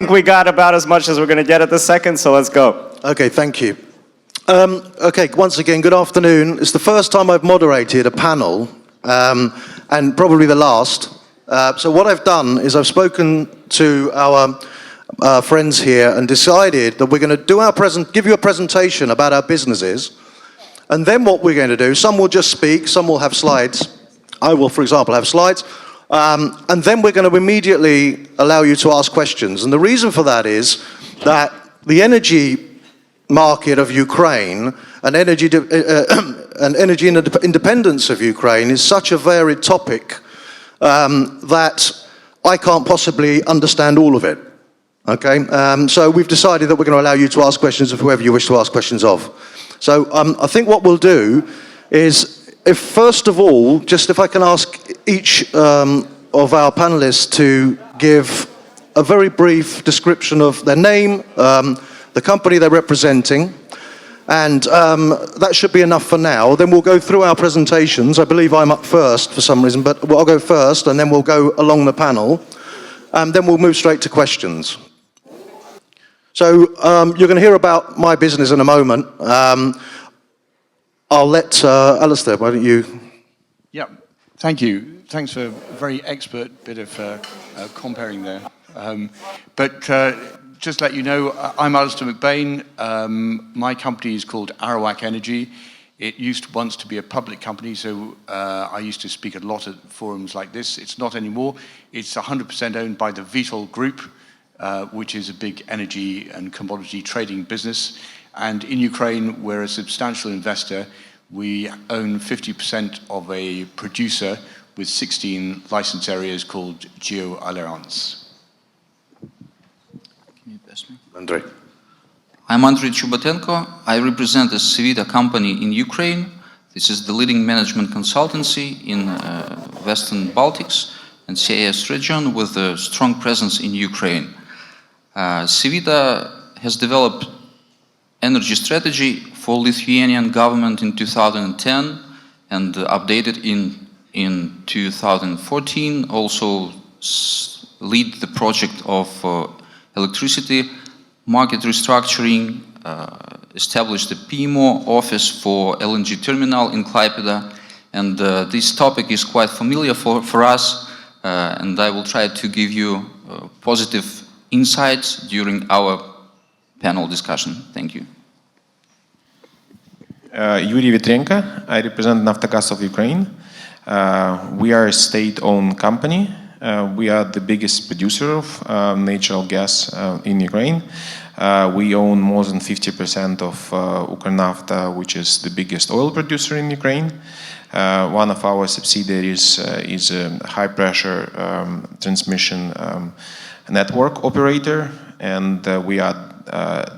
We got about as much as we're going to get at this second, so let's go. Okay, thank you. Okay, once again, good afternoon. It's the first time I've moderated a panel, and probably the last. So what I've done is I've spoken to our friends here and decided that we're going to give you a presentation about our businesses, and then what we're going to do, some will just speak, some will have slides. I will, for example, have slides. And then we're going to immediately allow you to ask questions. And the reason for that is that the energy market of Ukraine and energy independence of Ukraine is such a varied topic that I can't possibly understand all of it. Okay, so we've decided that we're going to allow you to ask questions of whoever you wish to ask questions of. So I think what we'll do is, first of all, if I can ask each of our panelists to give a very brief description of their name, the company they're representing, and that should be enough for now. Then we'll go through our presentations. I believe I'm up first for some reason, but I'll go first, and then we'll go along the panel, and then we'll move straight to questions. So you're going to hear about my business in a moment. I'll let Alastair, why don't you? Yeah, thank you. Thanks for a very expert bit of comparing there. But just to let you know, I'm Alastair McBain. My company is called Arawak Energy. It used once to be a public company, so I used to speak a lot at forums like this. It's not anymore. It's 100% owned by the Vitaliy Group, which is a big energy and commodity trading business. And in Ukraine, we're a substantial investor. We own 50% of a producer with 16 license areas called Geo Alliance. Can you pass me? Andrey. I'm Andrey Chubatenko. I represent a Civita company in Ukraine. This is the leading management consultancy in Western Baltics and CIS region with a strong presence in Ukraine. Civita has developed energy strategy for Lithuanian government in 2010 and updated in 2014. Also lead the project of electricity market restructuring, established the PMO office for LNG terminal in Klaipėda, and this topic is quite familiar for us, and I will try to give you positive insights during our panel discussion. Thank you. Yuriy Vitrenko. I represent Naftogaz of Ukraine. We are a state-owned company. We are the biggest producer of natural gas in Ukraine. We own more than 50% of Ukernafta, which is the biggest oil producer in Ukraine. One of our subsidiaries is a high-pressure transmission network operator, and we are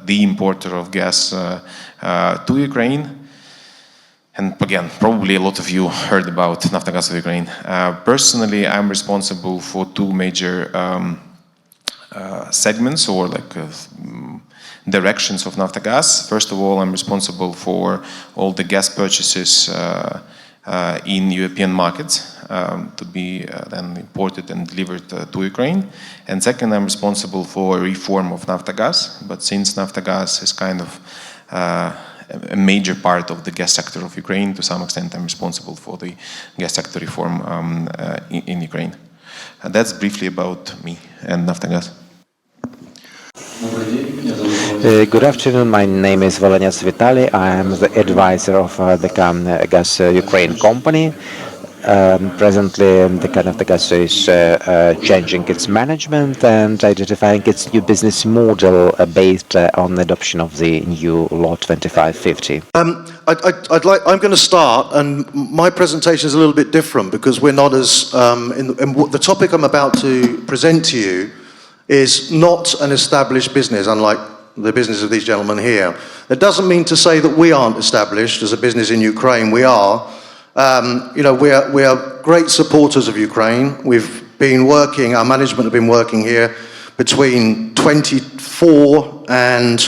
the importer of gas to Ukraine. And again, probably a lot of you heard about Naftogaz of Ukraine. Personally, I'm responsible for two major segments or directions of Naftogaz. First of all, I'm responsible for all the gas purchases in European markets to be then imported and delivered to Ukraine. And second, I'm responsible for reform of Naftogaz. But since Naftogaz is kind of a major part of the gas sector of Ukraine, to some extent I'm responsible for the gas sector reform in Ukraine. And that's briefly about me and Naftogaz. Good afternoon, my name is Volynets Vitaliy. I am the advisor of the Gas Ukraine company. Presently, the Naftogaz is changing its management and identifying its new business model based on the adoption of the new Law 2550. I'm going to start, and my presentation is a little bit different because we're not as the topic I'm about to present to you is not an established business, unlike the business of these gentlemen here. That doesn't mean to say that we aren't established as a business in Ukraine. We are. We are great supporters of Ukraine. We've been working, our management have been working here between 24 and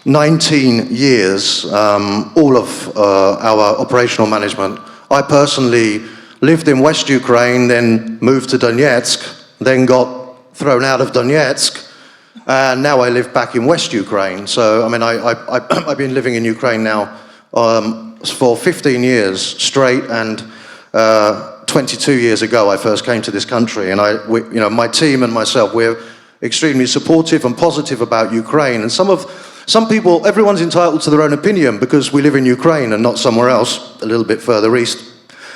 19 years, all of our operational management. I personally lived in West Ukraine, then moved to Donetsk, then got thrown out of Donetsk, And now I live back in West Ukraine. So, I mean, I've been living in Ukraine now for 15 years straight, and 22 years ago I first came to this country. And my team and myself, we're extremely supportive and positive about Ukraine. And some people, everyone's entitled to their own opinion because we live in Ukraine and not somewhere else, a little bit further east.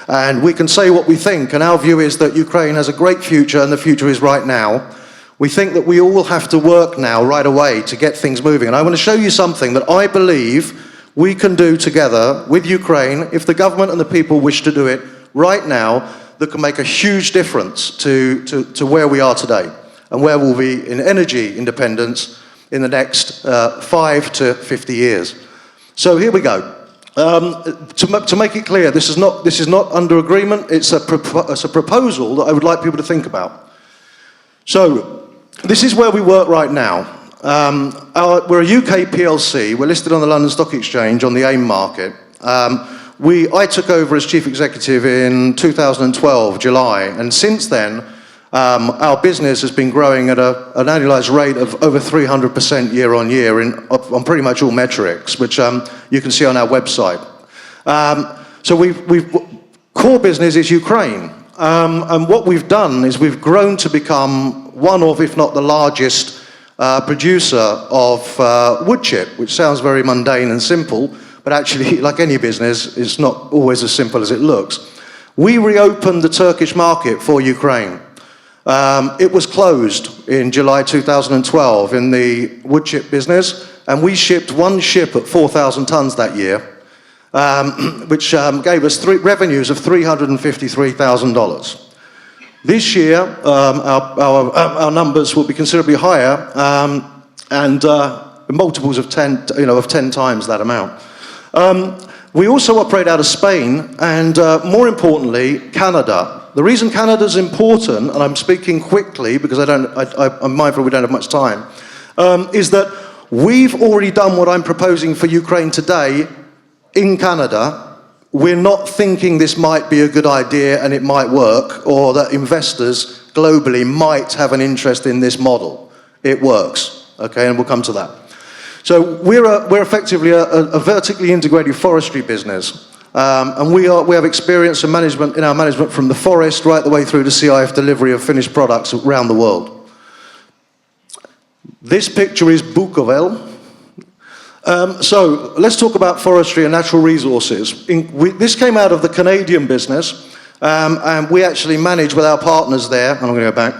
And we can say what we think, and our view is that Ukraine has a great future, and the future is right now. We think that we all have to work now, right away, to get things moving. And I want to show you something that I believe we can do together with Ukraine, if the government and the people wish to do it right now, that can make a huge difference to where we are today, and where we'll be in energy independence in the next 5 to 50 years. So here we go. To make it clear, this is not under agreement. It's a proposal that I would like people to think about. So this is where we work right now. We're a UK PLC. We're listed on the London Stock Exchange on the AIM market. I took over as chief executive in 2012, July, and since then, our business has been growing at an annualized rate of over 300% year on year on pretty much all metrics, which you can see on our website. So core business is Ukraine. And what we've done is we've grown to become one of, if not the largest, producer of wood chip, which sounds very mundane and simple, but actually, like any business, it's not always as simple as it looks. We reopened the Turkish market for Ukraine. It was closed in July 2012 in the wood chip business, and we shipped one ship at 4,000 tons that year, which gave us revenues of $353,000. This year, our numbers will be considerably higher, and multiples of 10 times that amount. We also operate out of Spain, and more importantly, Canada. The reason Canada's important, and I'm speaking quickly because I'm mindful we don't have much time, is that we've already done what I'm proposing for Ukraine today in Canada. We're not thinking this might be a good idea and it might work, or that investors globally might have an interest in this model. It works, okay, and we'll come to that. So we're effectively a vertically integrated forestry business. And we have experience in our management from the forest right the way through to CIF delivery of finished products around the world. This picture is Bukovel. So let's talk about forestry and natural resources. This came out of the Canadian business, and we actually manage with our partners there, and I'm going to go back,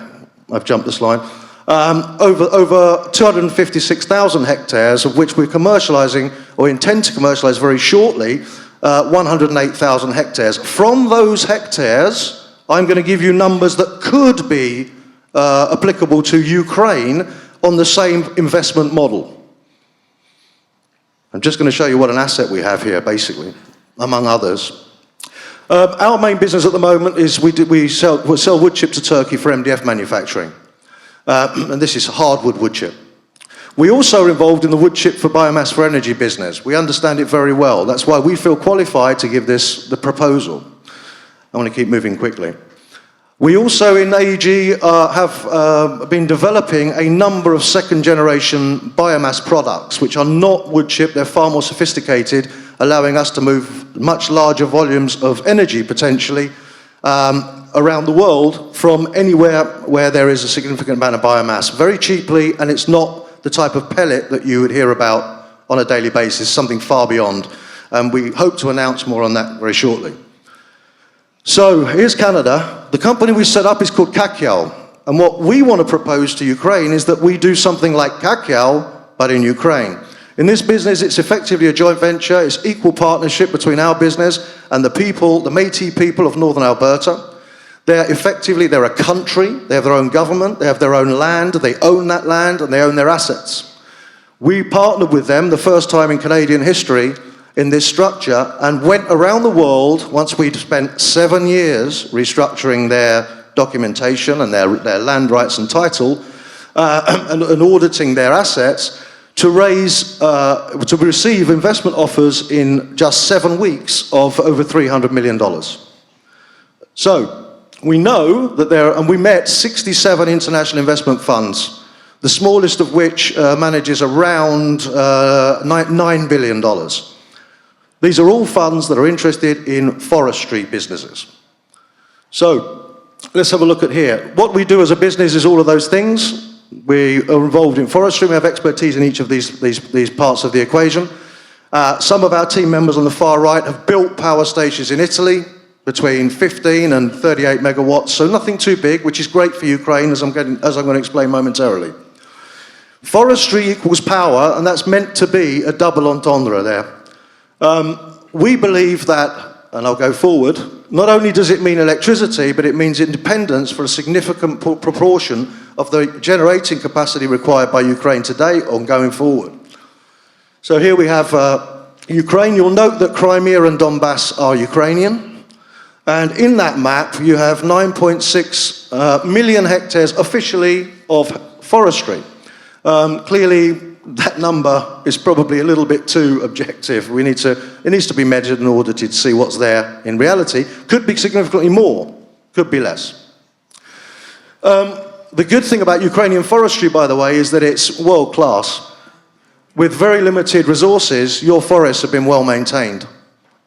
I've jumped the slide, over 256,000 hectares, of which we're commercializing, or intend to commercialize very shortly, 108,000 hectares. From those hectares, I'm going to give you numbers that could be applicable to Ukraine on the same investment model. I'm just going to show you what an asset we have here, basically, among others. Our main business at the moment is we sell wood chip to Turkey for MDF manufacturing. And this is hardwood wood chip. We also are involved in the wood chip for biomass for energy business. We understand it very well. That's why we feel qualified to give this the proposal. I want to keep moving quickly. We also in AEG have been developing a number of second-generation biomass products, which are not wood chip. They're far more sophisticated, allowing us to move much larger volumes of energy, potentially, around the world from anywhere where there is a significant amount of biomass, very cheaply, and it's not the type of pellet that you would hear about on a daily basis, something far beyond. And we hope to announce more on that very shortly. So here's Canada. The company we set up is called Kakial. And what we want to propose to Ukraine is that we do something like Kakial, but in Ukraine. In this business, it's effectively a joint venture. It's equal partnership between our business and the people, the Métis people of Northern Alberta. They're a country. They have their own government. They have their own land. They own that land, and they own their assets. We partnered with them the first time in Canadian history in this structure, and went around the world once we'd spent 7 years restructuring their documentation and their land rights and title, and auditing their assets, to receive investment offers in just 7 weeks of over $300 million. So we know that and we met 67 international investment funds the smallest of which manages around $9 billion. These are all funds that are interested in forestry businesses. So let's have a look at here. What we do as a business is all of those things. We are involved in forestry. We have expertise in each of these parts of the equation. Some of our team members on the far right have built power stations in Italy between 15 and 38 megawatts, so nothing too big, which is great for Ukraine, as I'm going to explain momentarily. Forestry equals power, and that's meant to be a double entendre there. We believe that, and I'll go forward, not only does it mean electricity, but it means independence for a significant proportion of the generating capacity required by Ukraine today or going forward. So here we have Ukraine. You'll note that Crimea and Donbass are Ukrainian. And in that map, you have 9.6 million hectares officially of forestry. Clearly, that number is probably a little bit too objective. It needs to be measured and audited to see what's there in reality. Could be significantly more, could be less. The good thing about Ukrainian forestry, by the way, is that it's world-class. With very limited resources, your forests have been well maintained.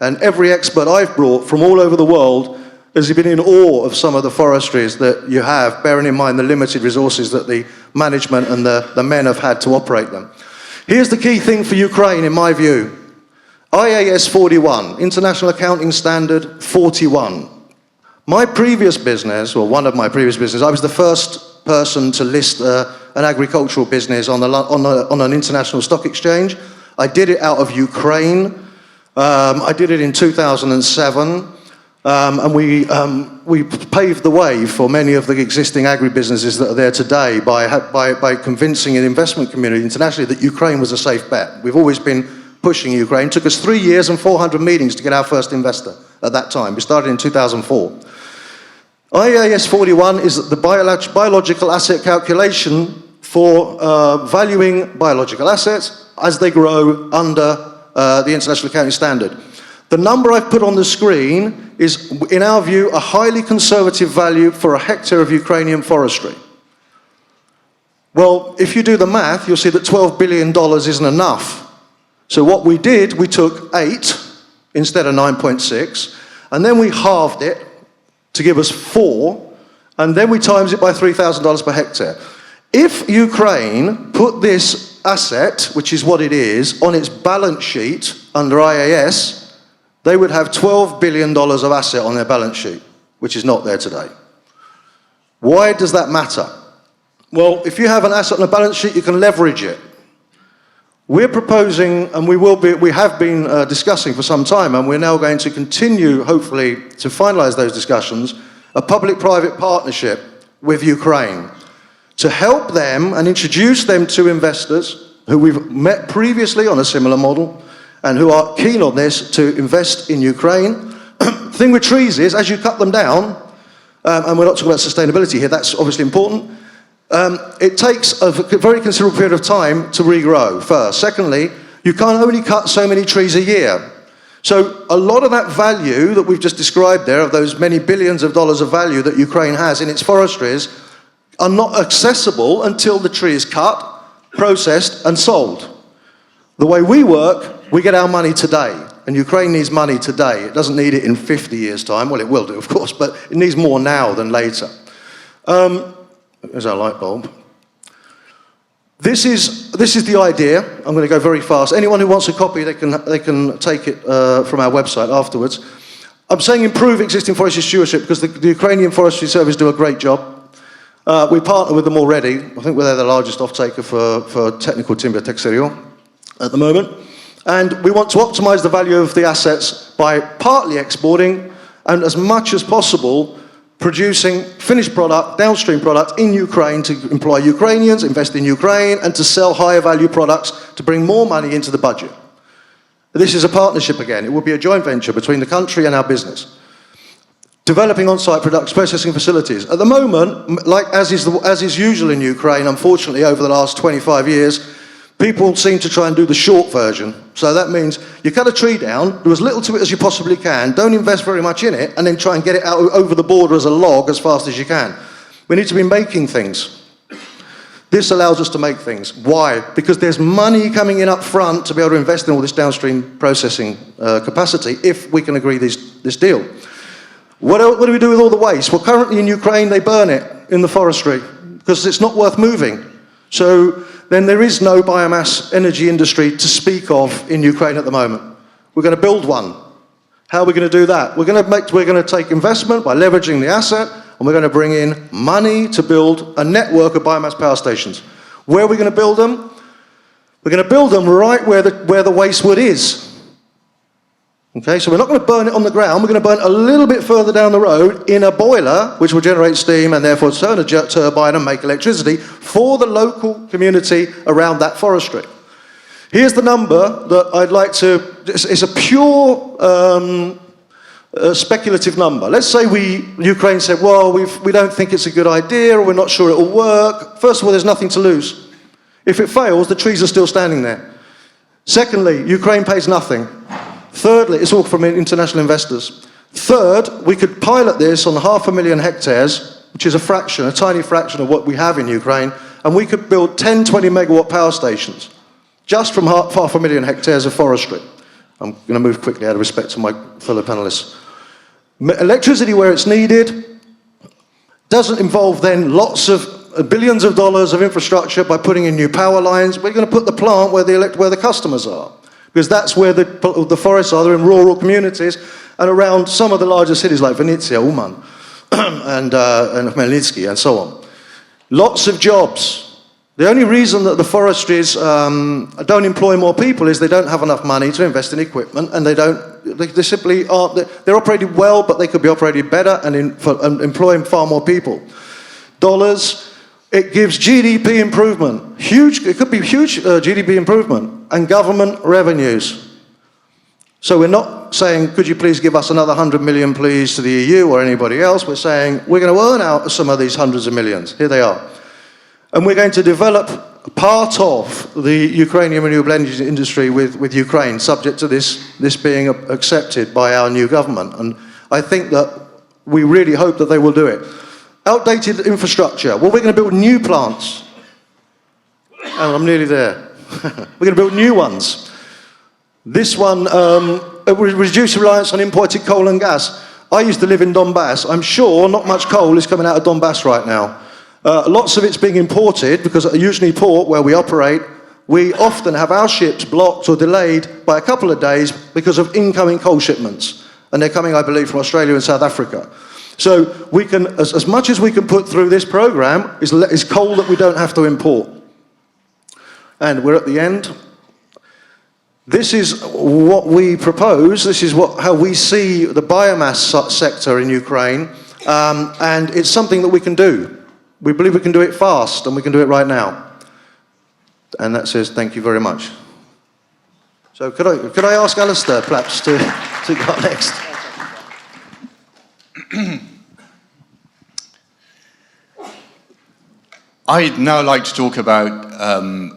And every expert I've brought from all over the world has been in awe of some of the forestries that you have, bearing in mind the limited resources that the management and the men have had to operate them. Here's the key thing for Ukraine, in my view. IAS 41, International Accounting Standard 41. My previous business, or one of my previous businesses, I was the first person to list an agricultural business on an international stock exchange. I did it out of Ukraine. I did it in 2007, and we paved the way for many of the existing agribusinesses that are there today by convincing an investment community internationally that Ukraine was a safe bet. We've always been pushing Ukraine. It took us 3 years and 400 meetings to get our first investor at that time. We started in 2004. IAS 41 is the biological asset calculation for valuing biological assets as they grow under the International Accounting Standard. The number I've put on the screen is, in our view, a highly conservative value for a hectare of Ukrainian forestry. Well, if you do the math, you'll see that $12 billion isn't enough. So what we did, we took 8 instead of 9.6, and then we halved it to give us 4, and then we times it by $3,000 per hectare. If Ukraine put this asset, which is what it is, on its balance sheet under IAS, they would have $12 billion of asset on their balance sheet, which is not there today. Why does that matter? Well, if you have an asset on a balance sheet, you can leverage it. We're proposing, and we have been discussing for some time, and we're now going to continue, hopefully, to finalize those discussions, a public-private partnership with Ukraine to help them and introduce them to investors who we've met previously on a similar model and who are keen on this to invest in Ukraine. The thing with trees is, as you cut them down, and we're not talking about sustainability here, that's obviously important, it takes a very considerable period of time to regrow, first. Secondly, you can't only cut so many trees a year. So a lot of that value that we've just described there, of those many billions of dollars of value that Ukraine has in its forestries, are not accessible until the tree is cut, processed, and sold. The way we work, we get our money today, and Ukraine needs money today. It doesn't need it in 50 years' time. Well, it will do, of course, but it needs more now than later. There's our light bulb. This is the idea. I'm going to go very fast. Anyone who wants a copy, they can take it from our website afterwards. I'm saying improve existing forestry stewardship because the Ukrainian Forestry Service do a great job. We partner with them already. I think they're the largest off-taker for technical timber textile at the moment. And we want to optimize the value of the assets by partly exporting and as much as possible producing finished product, downstream product in Ukraine to employ Ukrainians, invest in Ukraine, and to sell higher value products to bring more money into the budget. This is a partnership again. It will be a joint venture between the country and our business. Developing on-site processing facilities. At the moment, like as is usual in Ukraine, unfortunately, over the last 25 years, people seem to try and do the short version. So that means you cut a tree down, do as little to it as you possibly can, don't invest very much in it, and then try and get it out over the border as a log as fast as you can. We need to be making things. This allows us to make things. Why? Because there's money coming in up front to be able to invest in all this downstream processing capacity if we can agree this deal. What do we do with all the waste? Well, currently in Ukraine, they burn it in the forestry because it's not worth moving. So then there is no biomass energy industry to speak of in Ukraine at the moment. We're going to build one. How are we going to do that? We're going to take investment by leveraging the asset, and we're going to bring in money to build a network of biomass power stations. Where are we going to build them? We're going to build them right where the waste wood is. Okay, so we're not going to burn it on the ground. We're going to burn it a little bit further down the road in a boiler, which will generate steam and therefore turn a jet turbine and make electricity for the local community around that forestry. Here's the number that I'd like to, it's a pure speculative number. Let's say Ukraine said, well, we don't think it's a good idea, or we're not sure it'll work. First of all, there's nothing to lose. If it fails, the trees are still standing there. Secondly, Ukraine pays nothing. Thirdly, it's all from international investors. Third, we could pilot this on 500,000 hectares, which is a tiny fraction of what we have in Ukraine, and we could build 10, 20 megawatt power stations just from 500,000 hectares of forestry. I'm going to move quickly out of respect to my fellow panelists. Electricity where it's needed doesn't involve then lots of billions of dollars of infrastructure by putting in new power lines. We're going to put the plant where the customers are, because that's where the forests are. They're in rural communities and around some of the larger cities like Vinnytsia, Uman, and Khmelnytsky, and so on. Lots of jobs. The only reason that the forestries don't employ more people is they don't have enough money to invest in equipment, and they simply aren't. They're operated well, but they could be operated better and employing far more people. Dollars. It gives GDP improvement. It could be huge GDP improvement and government revenues. So we're not saying, could you please give us another 100 million, please, to the EU or anybody else. We're saying, we're going to earn out some of these hundreds of millions. Here they are. And we're going to develop part of the Ukrainian renewable energy industry with Ukraine, subject to this being accepted by our new government. And I think that we really hope that they will do it. Outdated infrastructure. Well, we're going to build new plants. And I'm nearly there. We're going to build new ones. This one, reduce reliance on imported coal and gas. I used to live in Donbass. I'm sure not much coal is coming out of Donbass right now. Lots of it's being imported because at Yuzhny port, where we operate, we often have our ships blocked or delayed by a couple of days because of incoming coal shipments. And they're coming, I believe, from Australia and South Africa. So we can, as much as we can put through this program is coal that we don't have to import. And we're at the end. This is what we propose. This is how we see the biomass sector in Ukraine. And it's something that we can do. We believe we can do it fast, and we can do it right now. And that says thank you very much. So could I ask Alastair, perhaps, to go next? I'd now like to talk about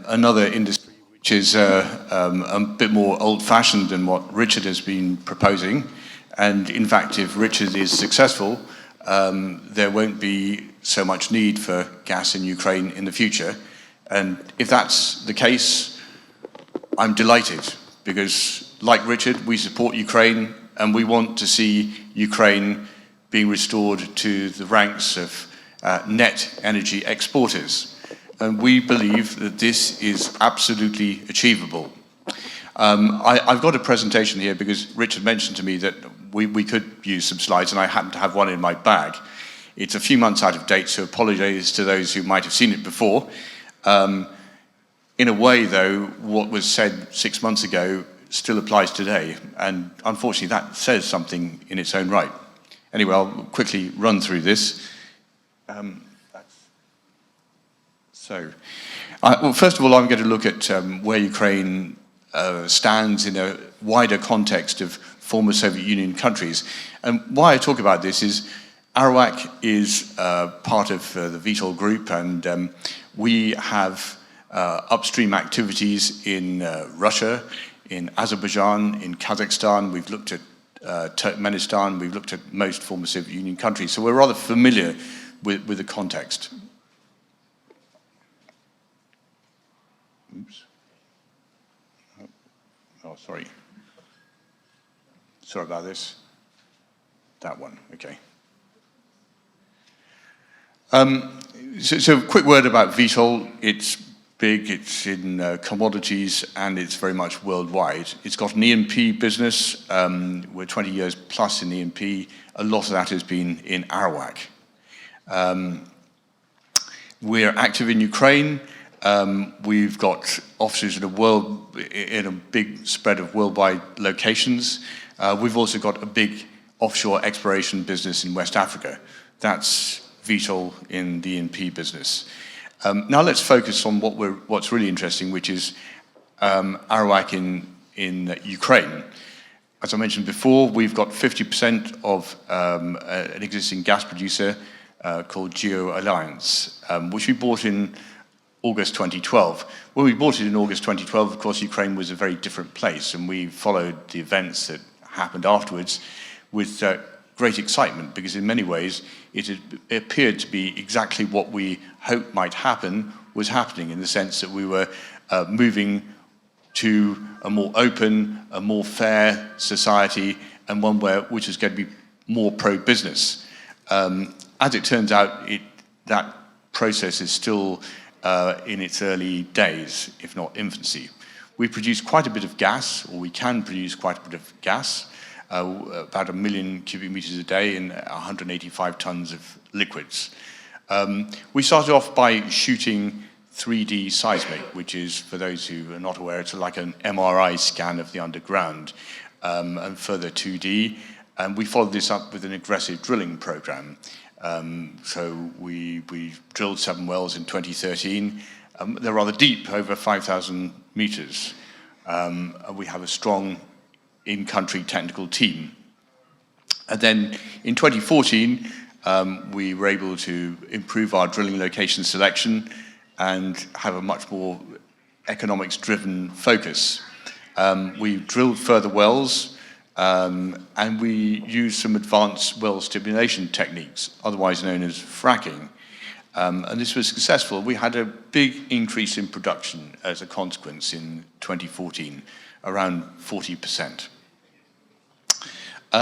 another industry which is a bit more old-fashioned than what Richard has been proposing. And in fact, if Richard is successful, there won't be so much need for gas in Ukraine in the future. And if that's the case, I'm delighted, because like Richard, we support Ukraine, and we want to see Ukraine being restored to the ranks of net energy exporters. And we believe that this is absolutely achievable. I've got a presentation here because Richard mentioned to me that we could use some slides, and I happen to have one in my bag. It's a few months out of date, so apologies to those who might have seen it before. In a way, though, what was said 6 months ago still applies today, and unfortunately that says something in its own right. Anyway, I'll quickly run through this. Well, first of all, I'm going to look at where Ukraine stands in a wider context of former Soviet Union countries. And why I talk about this is Arawak is part of the Vitaliy group, and we have upstream activities in Russia, in Azerbaijan, in Kazakhstan. We've looked at Turkmenistan, we've looked at most former Soviet Union countries, so we're rather familiar with the context. Oops. Oh, sorry. Sorry about this. That one, okay. So a quick word about Vitol. It's big, it's in commodities, and it's very much worldwide. It's got an E&P business. We're 20 years plus in E&P. A lot of that has been in Arawak. We're active in Ukraine. We've got offices in a big spread of worldwide locations. We've also got a big offshore exploration business in West Africa. That's Vitol in the E&P business. Now let's focus on what's really interesting, which is Arawak in Ukraine. As I mentioned before, we've got 50% of an existing gas producer called Geo Alliance, which we bought in August 2012. When we bought it in August 2012, of course, Ukraine was a very different place, and we followed the events that happened afterwards with great excitement, because in many ways it appeared to be exactly what we hoped might happen was happening, in the sense that we were moving to a more open, a more fair society, and one which is going to be more pro-business. As it turns out, that process is still in its early days, if not infancy. We produce quite a bit of gas, or we can produce quite a bit of gas, about 1 million cubic meters a day and 185 tons of liquids. We started off by shooting 3D seismic, which is, for those who are not aware, it's like an MRI scan of the underground, and further 2D. And we followed this up with an aggressive drilling program. So we drilled 7 wells in 2013. They're rather deep, over 5,000 meters. We have a strong in-country technical team. And then in 2014, we were able to improve our drilling location selection and have a much more economics-driven focus. We drilled further wells, and we used some advanced well stimulation techniques, otherwise known as fracking. And this was successful. We had a big increase in production as a consequence in 2014, around 40%. Now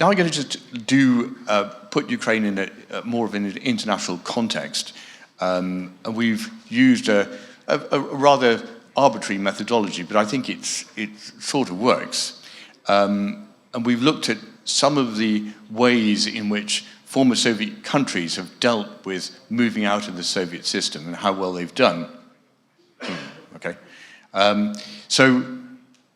I'm going to just put Ukraine in more of an international context. And we've used a rather arbitrary methodology, but I think it sort of works. And we've looked at some of the ways in which former Soviet countries have dealt with moving out of the Soviet system and how well they've done. Okay. So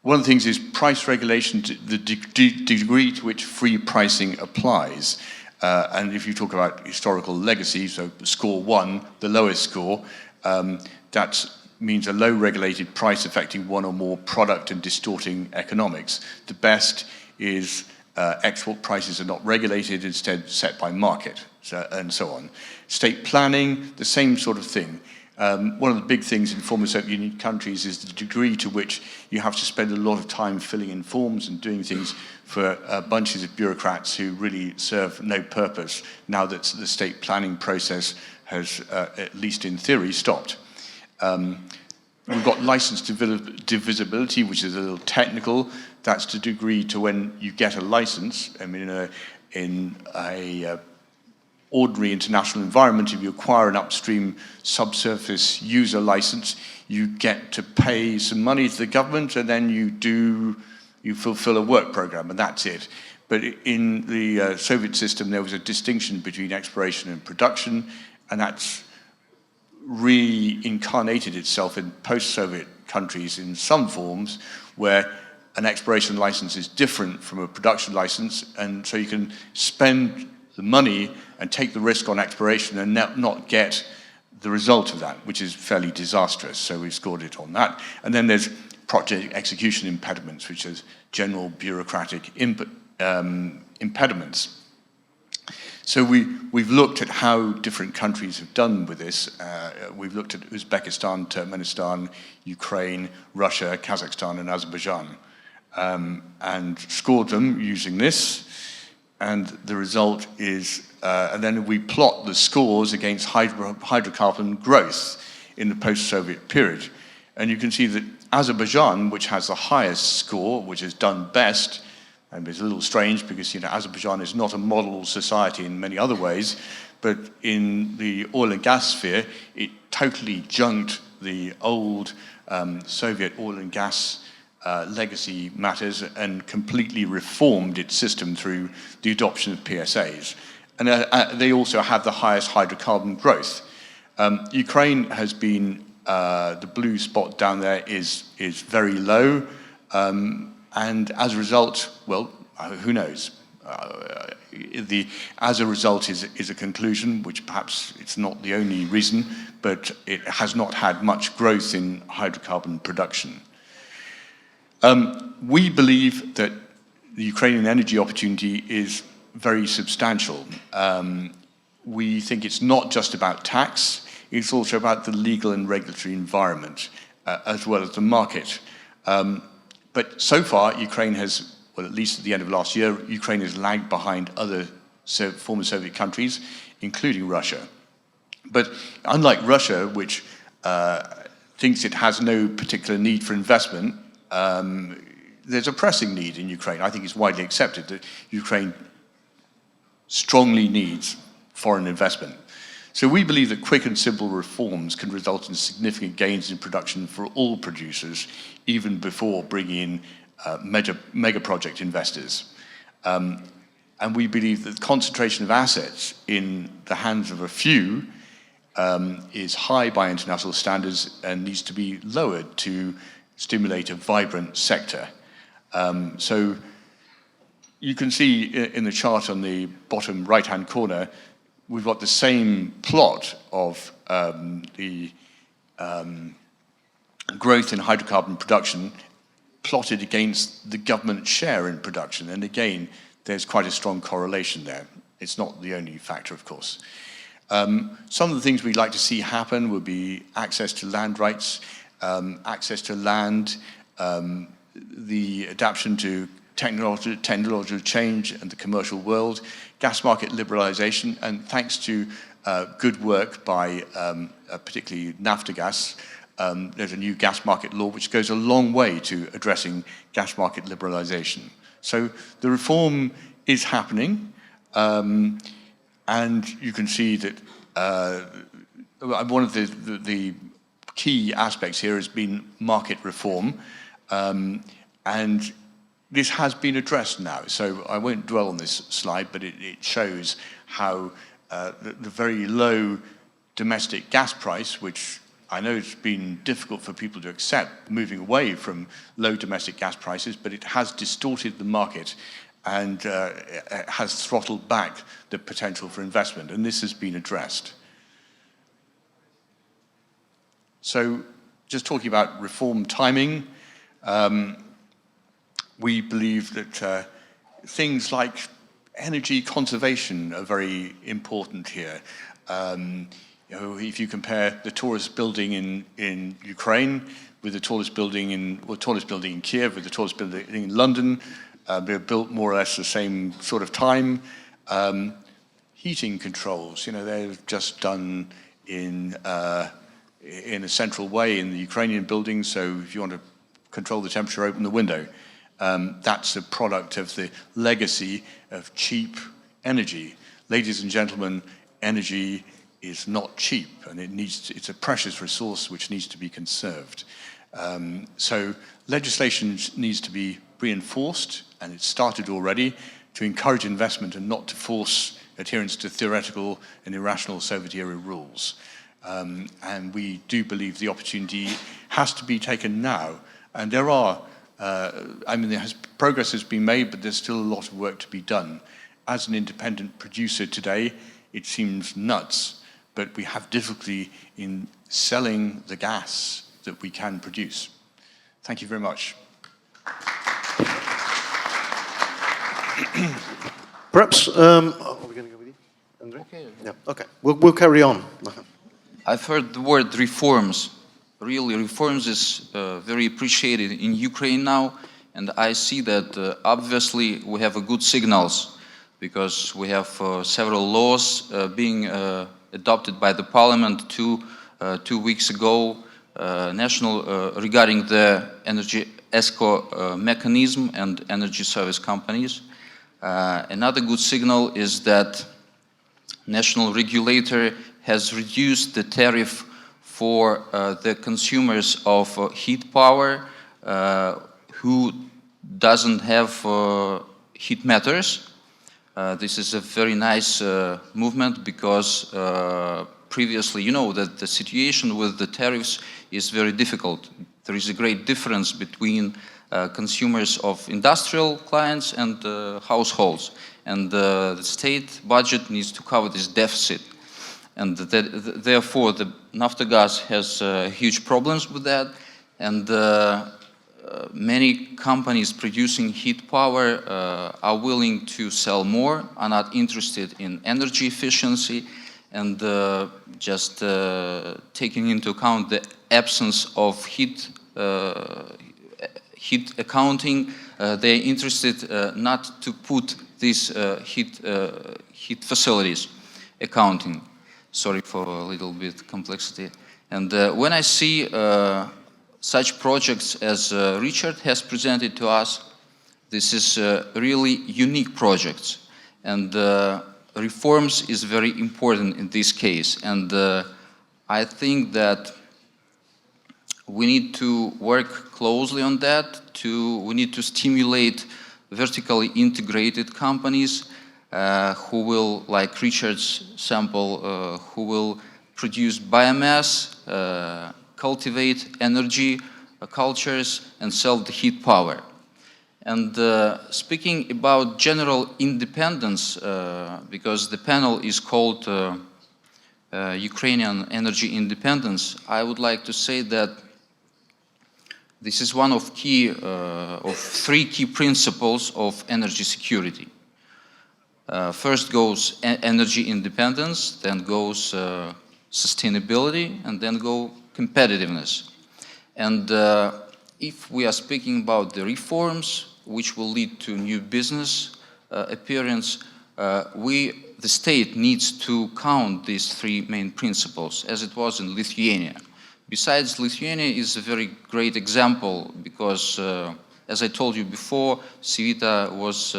one of the things is price regulation, the degree to which free pricing applies. And if you talk about historical legacy, so score 1, the lowest score, that means a low regulated price affecting one or more product and distorting economics. The best is export prices are not regulated, instead set by market, and so on. State planning, the same sort of thing. One of the big things in former Soviet Union countries is the degree to which you have to spend a lot of time filling in forms and doing things for bunches of bureaucrats who really serve no purpose, now that the state planning process has, at least in theory, stopped. We've got license divisibility, which is a little technical. That's the degree to when you get a license. I mean, in a ordinary international environment, if you acquire an upstream subsurface user license, you get to pay some money to the government, and then you fulfill a work program, and that's it. But in the Soviet system, there was a distinction between exploration and production, and that's reincarnated itself in post-Soviet countries in some forms, where an exploration license is different from a production license, and so you can spend the money and take the risk on exploration and not get the result of that, which is fairly disastrous. So we've scored it on that. And then there's project execution impediments, which is general bureaucratic impediments. So we've looked at how different countries have done with this. We've looked at Uzbekistan, Turkmenistan, Ukraine, Russia, Kazakhstan, and Azerbaijan, and scored them using this. And the result is, and then we plot the scores against hydrocarbon growth in the post-Soviet period. And you can see that Azerbaijan, which has the highest score, which has done best, and it's a little strange because Azerbaijan is not a model society in many other ways, but in the oil and gas sphere, it totally junked the old Soviet oil and gas legacy matters and completely reformed its system through the adoption of PSAs. And they also have the highest hydrocarbon growth. Ukraine has been, the blue spot down there is very low, and as a result, well, who knows? As a result is a conclusion, which perhaps it's not the only reason, but it has not had much growth in hydrocarbon production. We believe that the Ukrainian energy opportunity is very substantial. We think it's not just about tax, it's also about the legal and regulatory environment, as well as the market. But so far, Ukraine has, well, at least at the end of last year, Ukraine has lagged behind other former Soviet countries, including Russia. But unlike Russia, which thinks it has no particular need for investment, there's a pressing need in Ukraine. I think it's widely accepted that Ukraine strongly needs foreign investment. So we believe that quick and simple reforms can result in significant gains in production for all producers, even before bringing in mega project investors. And we believe that the concentration of assets in the hands of a few is high by international standards and needs to be lowered to stimulate a vibrant sector. So you can see in the chart on the bottom right-hand corner, we've got the same plot of the growth in hydrocarbon production plotted against the government share in production. And again, there's quite a strong correlation there. It's not the only factor, of course. Some of the things we'd like to see happen would be access to land rights, access to land, the adaptation to technological change and the commercial world, gas market liberalization, and thanks to good work by particularly Naftogaz, there's a new gas market law which goes a long way to addressing gas market liberalization. So the reform is happening, and you can see that one of the key aspects here has been market reform, and this has been addressed now. So I won't dwell on this slide, but it shows how the very low domestic gas price, which I know it's been difficult for people to accept, moving away from low domestic gas prices, but it has distorted the market and has throttled back the potential for investment, and this has been addressed. So just talking about reform timing, we believe that things like energy conservation are very important here. If you compare the tallest building in Ukraine with the tallest building in Kiev, with the tallest building in London, they're built more or less the same sort of time. Heating controls, they're just done in a central way in the Ukrainian buildings. So if you want to control the temperature, open the window. That's a product of the legacy of cheap energy. Ladies and gentlemen, energy is not cheap, and it's a precious resource which needs to be conserved. So legislation needs to be reinforced, and it's started already, to encourage investment and not to force adherence to theoretical and irrational Soviet-era rules. And we do believe the opportunity has to be taken now. And there are, progress has been made, but there's still a lot of work to be done. As an independent producer today, it seems nuts, but we have difficulty in selling the gas that we can produce. Thank you very much. Perhaps, are we going to go with you, Andrey? Okay. Yeah, okay. We'll carry on. I've heard the word reforms. Really, reforms is very appreciated in Ukraine now, and I see that obviously we have good signals because we have several laws being adopted by the parliament two weeks ago, regarding the energy ESCO mechanism and energy service companies. Another good signal is that national regulator has reduced the tariff for the consumers of heat power who doesn't have heat meters. This is a very nice movement because previously, you know, that the situation with the tariffs is very difficult. There is a great difference between consumers of industrial clients and households. And the state budget needs to cover this deficit. And therefore, the Naftogaz has huge problems with that. And many companies producing heat power are willing to sell more, are not interested in energy efficiency, and just taking into account the absence of heat accounting, they're interested not to put these heat facilities accounting. Sorry for a little bit complexity. And when I see such projects as Richard has presented to us, this is really unique projects. And reforms is very important in this case. And I think that we need to work closely on that. We need to stimulate vertically integrated companies who will, like Richard's sample, who will produce biomass, cultivate energy cultures, and sell the heat power. And speaking about general independence, because the panel is called Ukrainian Energy Independence, I would like to say that this is one of three key principles of energy security. First goes energy independence, then goes sustainability, and then go competitiveness. And if we are speaking about the reforms which will lead to new business appearance, the state needs to count these three main principles, as it was in Lithuania. Besides, Lithuania is a very great example because, as I told you before, Civita was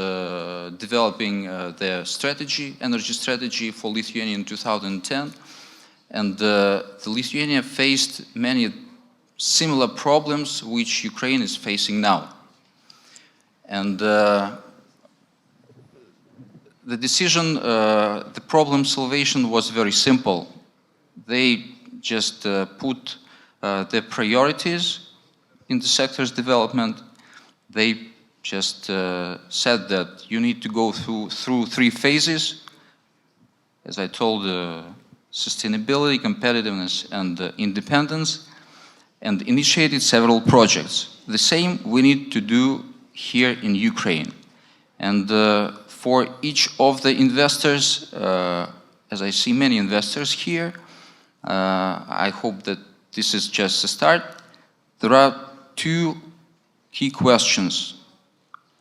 developing their strategy, energy strategy for Lithuania in 2010. And Lithuania faced many similar problems which Ukraine is facing now. And the decision, the problem salvation was very simple. They just put their priorities in the sector's development. They just said that you need to go through three phases. As I told, sustainability, competitiveness, and independence, and initiated several projects. The same we need to do here in Ukraine. And for each of the investors, as I see many investors here, I hope that this is just a start. There are two key questions: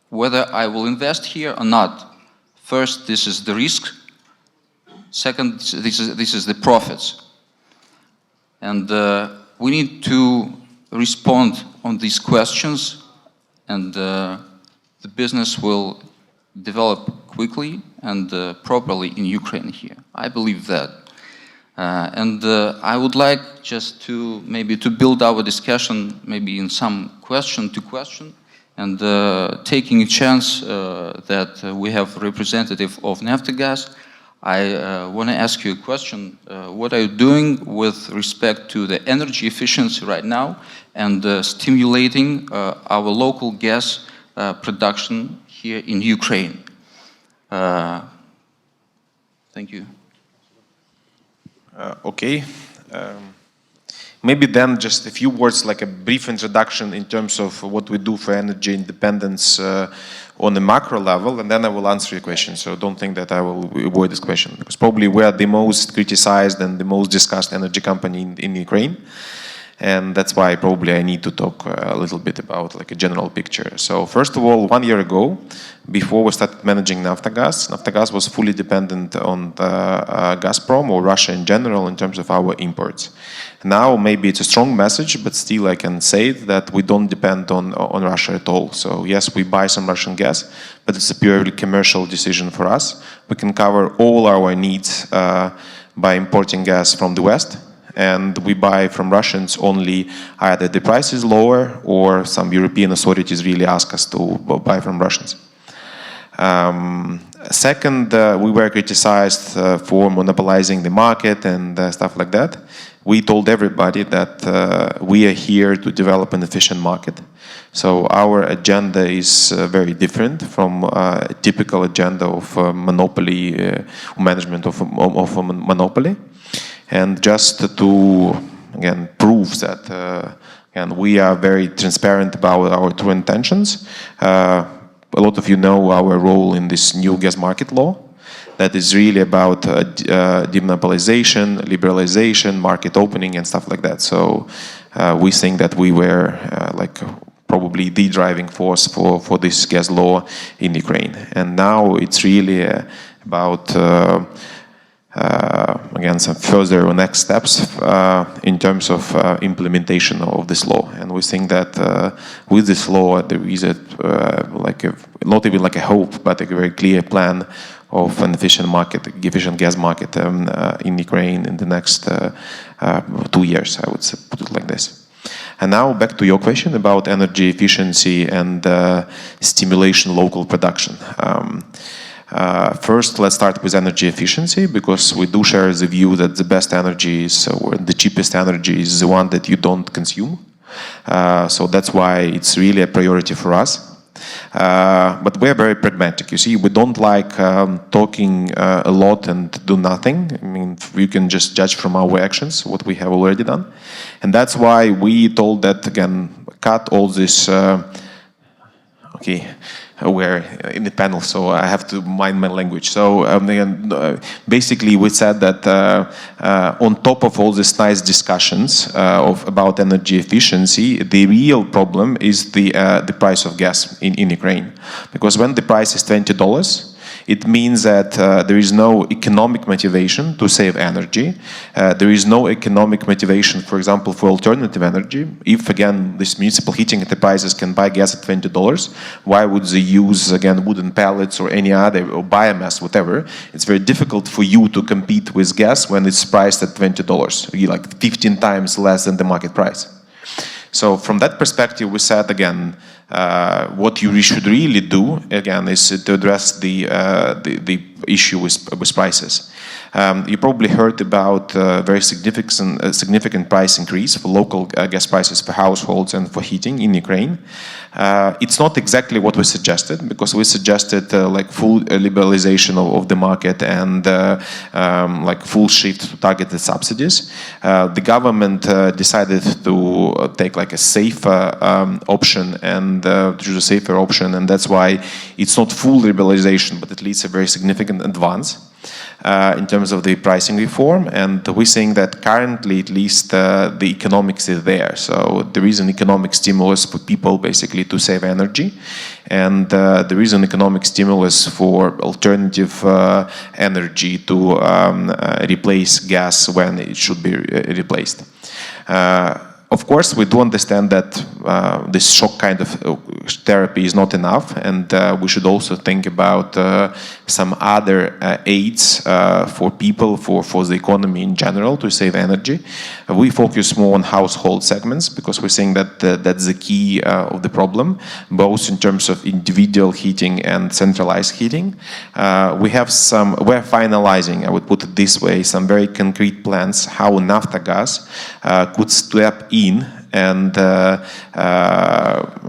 whether I will invest here or not. First, this is the risk. Second, this is the profits. And we need to respond on these questions, and the business will develop quickly and properly in Ukraine here. I believe that. And I would like just to maybe to build our discussion maybe in some question to question, and taking a chance that we have representative of Naftogaz. I want to ask you a question. What are you doing with respect to the energy efficiency right now and stimulating our local gas production here in Ukraine? Thank you. Okay. Maybe then just a few words, like a brief introduction in terms of what we do for energy independence on the macro level, and then I will answer your question. So don't think that I will avoid this question, because probably we are the most criticized and the most discussed energy company in Ukraine. And that's why probably I need to talk a little bit about like a general picture. So first of all, 1 year ago, before we started managing Naftogaz was fully dependent on the Gazprom or Russia in general in terms of our imports. Now maybe it's a strong message, but still I can say that we don't depend on Russia at all. So yes, we buy some Russian gas, but it's a purely commercial decision for us. We can cover all our needs by importing gas from the West. And we buy from Russians only either the price is lower or some European authorities really ask us to buy from Russians. Second, we were criticized for monopolizing the market and stuff like that. We told everybody that we are here to develop an efficient market. So our agenda is very different from a typical agenda of monopoly, management of a monopoly. And just to, again, prove that again, we are very transparent about our true intentions. A lot of you know our role in this new gas market law. That is really about demonopolization, liberalization, market opening, and stuff like that. So we think that we were like probably the driving force for this gas law in Ukraine. And now it's really about again, some further next steps in terms of implementation of this law. And we think that with this law, there is like not even like a hope, but a very clear plan of an efficient market, efficient gas market in Ukraine in the next 2 years, I would put it like this. And now back to your question about energy efficiency and stimulation local production. First, let's start with energy efficiency, because we do share the view that the best energy is, or the cheapest energy is the one that you don't consume. So that's why it's really a priority for us. But we're very pragmatic. You see, we don't like talking a lot and do nothing. I mean, you can just judge from our actions what we have already done. And that's why we told that, again, cut all this, we're in the panel, so I have to mind my language. So basically we said that on top of all these nice discussions about energy efficiency, the real problem is the price of gas in Ukraine. Because when the price is $20, it means that there is no economic motivation to save energy. There is no economic motivation, for example, for alternative energy. If, again, this municipal heating enterprises can buy gas at $20, why would they use, again, wooden pellets or any other, or biomass, whatever? It's very difficult for you to compete with gas when it's priced at $20, like 15 times less than the market price. So from that perspective, we said, again, what you should really do, again, is to address the issue with prices. You probably heard about very significant price increase for local gas prices for households and for heating in Ukraine. It's not exactly what we suggested, because we suggested like full liberalization of the market and like full shift to targeted subsidies. The government decided to take like a safer option and choose a safer option, and that's why it's not full liberalization, but at least a very significant advance in terms of the pricing reform. And we're saying that currently, at least, the economics is there. So there is an economic stimulus for people basically to save energy, and there is an economic stimulus for alternative energy to replace gas when it should be replaced. Of course, we do understand that this shock kind of therapy is not enough, and we should also think about some other aids for people, for the economy in general, to save energy. We focus more on household segments, because we're saying that that's the key of the problem, both in terms of individual heating and centralized heating. We're finalizing, I would put it this way, some very concrete plans how Naftogaz could step in and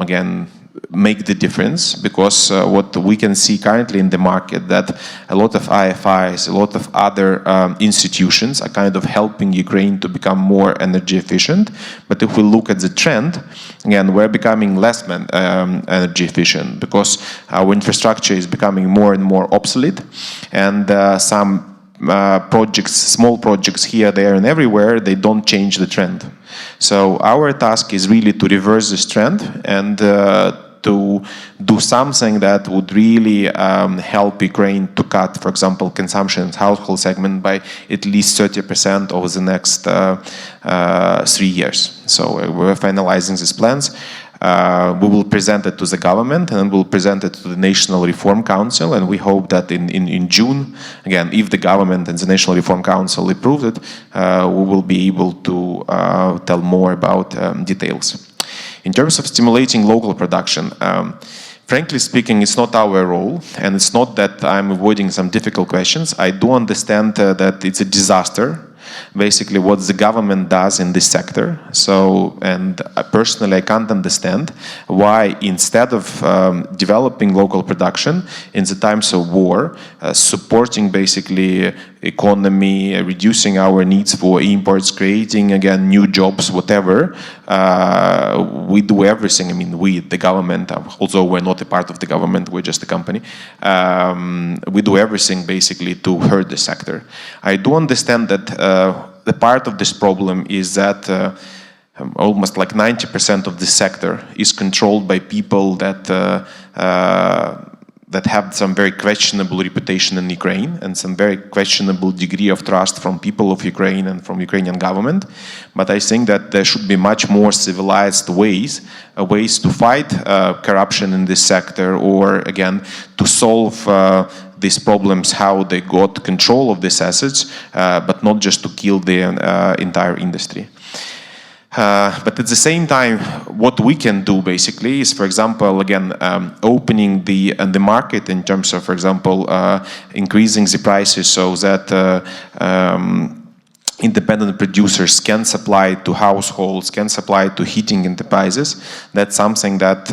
again make the difference, because what we can see currently in the market, that a lot of IFIs, a lot of other institutions are kind of helping Ukraine to become more energy efficient. But if we look at the trend, again, we're becoming less energy efficient, because our infrastructure is becoming more and more obsolete, and some projects, small projects here, there, and everywhere, they don't change the trend. So our task is really to reverse this trend and to do something that would really help Ukraine to cut, for example, consumption in household segment by at least 30% over the next 3 years. So we're finalizing these plans. We will present it to the government and we'll present it to the National Reform Council, and we hope that in June, again, if the government and the National Reform Council approve it, we will be able to tell more about details. In terms of stimulating local production, frankly speaking, it's not our role, and it's not that I'm avoiding some difficult questions. I do understand that it's a disaster, basically what the government does in this sector. So, and personally, I can't understand why instead of developing local production in the times of war, supporting basically economy, reducing our needs for imports, creating again new jobs, whatever, we do everything. I mean, we, the government, although we're not a part of the government, we're just a company, we do everything basically to hurt the sector. I do understand that the part of this problem is that almost like 90% of the sector is controlled by people that that have some very questionable reputation in Ukraine and some very questionable degree of trust from people of Ukraine and from Ukrainian government. But I think that there should be much more civilized ways to fight corruption in this sector, or again, to solve these problems, how they got control of these assets, but not just to kill the entire industry. But at the same time, what we can do basically is, for example, again, opening the market in terms of, for example, increasing the prices so that independent producers can supply to households, can supply to heating enterprises. That's something that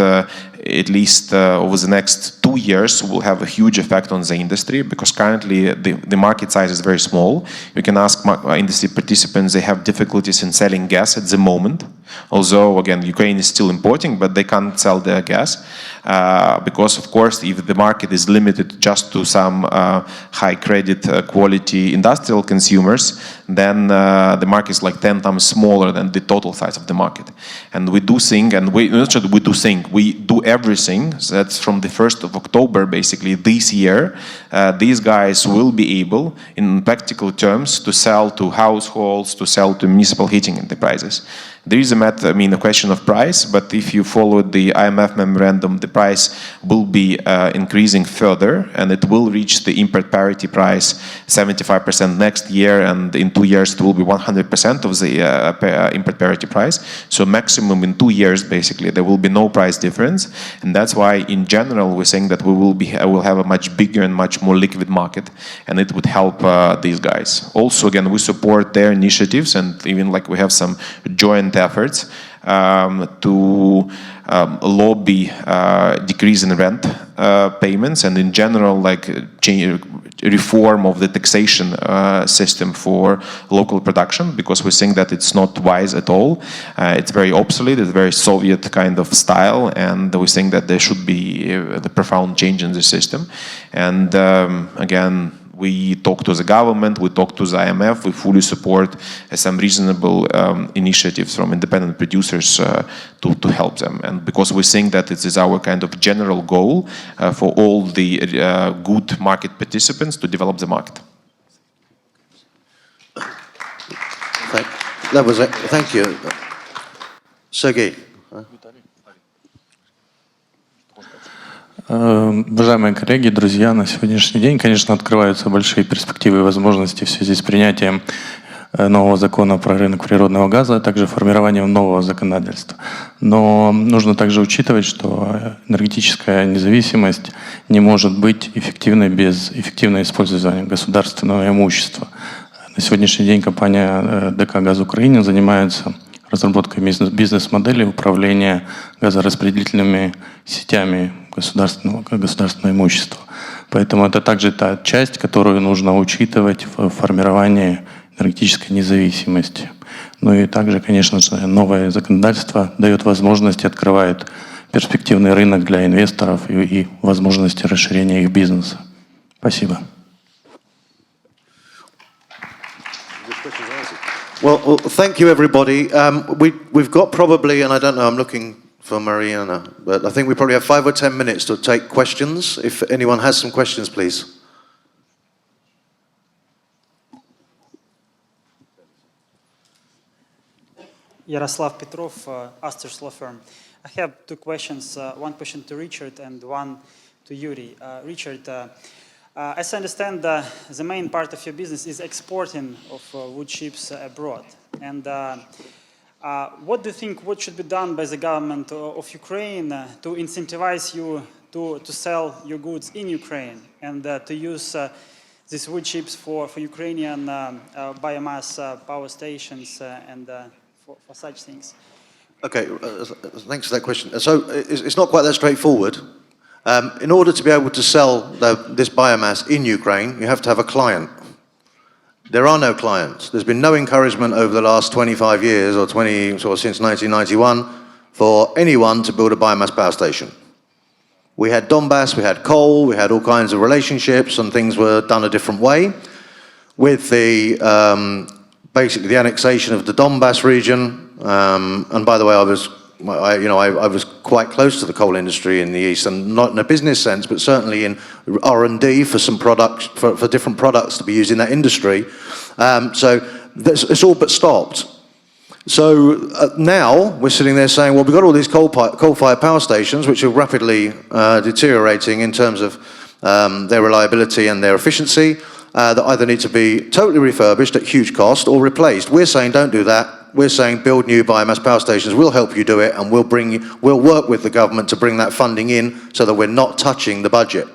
at least over the next 2 years will have a huge effect on the industry, because currently the market size is very small. You can ask industry participants, they have difficulties in selling gas at the moment. Although, again, Ukraine is still importing, but they can't sell their gas because, of course, if the market is limited just to some high credit quality industrial consumers, then the market is like 10 times smaller than the total size of the market. And we do think, and we do everything that's from the 1st of October, basically this year, these guys will be able, in practical terms, to sell to households, to sell to municipal heating enterprises. There is a question of price, but if you follow the IMF memorandum, the price will be increasing further, and it will reach the import parity price 75% next year, and in 2 years it will be 100% of the import parity price. So maximum in 2 years, basically, there will be no price difference, and that's why, in general, we're saying that we will have a much bigger and much more liquid market, and it would help these guys. Also, again, we support their initiatives, and even like we have some joint efforts to lobby decrease in rent payments, and in general, like reform of the taxation system for local production, because we think that it's not wise at all. It's very obsolete, it's very Soviet kind of style, and we think that there should be the profound change in the system. And again, we talk to the government, we talk to the IMF, we fully support some reasonable initiatives from independent producers to help them. And because we think that it is our kind of general goal for all the good market participants to develop the market. That was it. Thank you. Sergey. Уважаемые коллеги, друзья, на сегодняшний день, конечно, открываются большие перспективы и возможности в связи с принятием нового закона про рынок природного газа, а также формированием нового законодательства. Но нужно также учитывать, что энергетическая независимость не может быть эффективной без эффективного использования государственного имущества. На сегодняшний день компания ДК «Газ Украины» занимается разработкой бизнес-модели управления газораспределительными сетями государственного имущества. Поэтому это также та часть, которую нужно учитывать в формировании энергетической независимости. Ну и также, конечно же, новое законодательство дает возможность, открывает перспективный рынок для инвесторов и возможности расширения их бизнеса. Спасибо. Well, thank you, everybody. We've got probably, and I don't know, I'm looking for Mariana, but I think we probably have 5 or 10 minutes to take questions. If anyone has some questions, please. Yaroslav Petrov, Alastair's law firm. I have two questions, one question to Richard and one to Yuriy. Richard, as I understand, the main part of your business is exporting of wood chips abroad. And what do you think, what should be done by the government of Ukraine to incentivize you to sell your goods in Ukraine and to use these wood chips for Ukrainian biomass power stations and for such things? Okay, thanks for that question. So it's not quite that straightforward. In order to be able to sell this biomass in Ukraine, you have to have a client. There are no clients. There's been no encouragement over the last 25 years or since 1991 for anyone to build a biomass power station. We had Donbass, we had coal, we had all kinds of relationships, and things were done a different way. With the basically the annexation of the Donbass region, and by the way, I was quite close to the coal industry in the east, and not in a business sense, but certainly in R&D for some products, for different products to be used in that industry. So it's all but stopped. So now we're sitting there saying, well, we've got all these coal-fired power stations, which are rapidly deteriorating in terms of their reliability and their efficiency, that either need to be totally refurbished at huge cost or replaced. We're saying don't do that. We're saying build new biomass power stations. We'll help you do it, and we'll work with the government to bring that funding in so that we're not touching the budget.